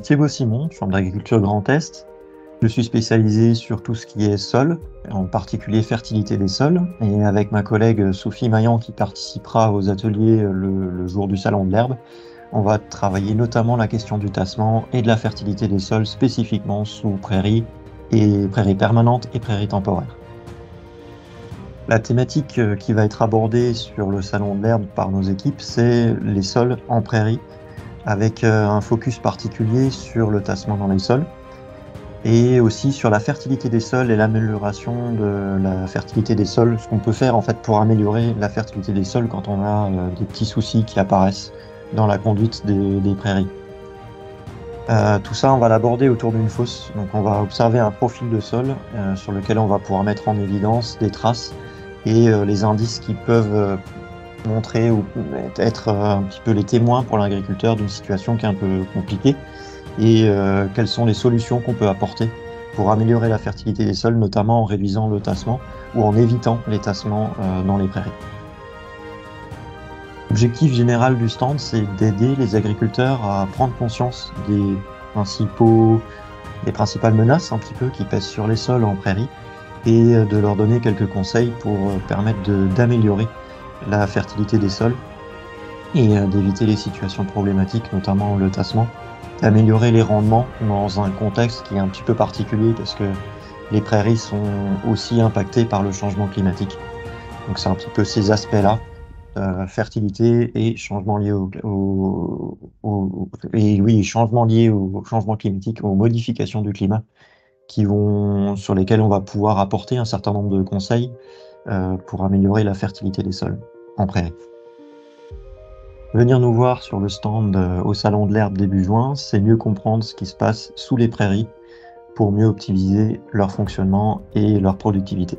Thibaut Simon, Chambre d'agriculture Grand Est. Je suis spécialisé sur tout ce qui est sol, en particulier fertilité des sols. Et avec ma collègue Sophie Maillan, qui participera aux ateliers le jour du Salon de l'Herbe, on va travailler notamment la question du tassement et de la fertilité des sols, spécifiquement sous prairies et prairies permanentes et prairies temporaires. La thématique qui va être abordée sur le Salon de l'Herbe par nos équipes, c'est les sols en prairie, avec un focus particulier sur le tassement dans les sols et aussi sur la fertilité des sols et l'amélioration de la fertilité des sols, ce qu'on peut faire en fait pour améliorer la fertilité des sols quand on a des petits soucis qui apparaissent dans la conduite des prairies. Tout ça, on va l'aborder autour d'une fosse. Donc on va observer un profil de sol sur lequel on va pouvoir mettre en évidence des traces et les indices qui peuvent montrer ou être un petit peu les témoins pour l'agriculteur d'une situation qui est un peu compliquée et quelles sont les solutions qu'on peut apporter pour améliorer la fertilité des sols, notamment en réduisant le tassement ou en évitant les tassements dans les prairies. L'objectif général du stand, c'est d'aider les agriculteurs à prendre conscience des principales menaces un petit peu qui pèsent sur les sols en prairie et de leur donner quelques conseils pour permettre d'améliorer la fertilité des sols et d'éviter les situations problématiques, notamment le tassement, d'améliorer les rendements dans un contexte qui est un petit peu particulier parce que les prairies sont aussi impactées par le changement climatique. Donc c'est un petit peu ces aspects-là, fertilité et changement lié changement lié au changement climatique, aux modifications du climat, sur lesquels on va pouvoir apporter un certain nombre de conseils pour améliorer la fertilité des sols en prairie. Venir nous voir sur le stand au Salon de l'Herbe début juin, c'est mieux comprendre ce qui se passe sous les prairies pour mieux optimiser leur fonctionnement et leur productivité.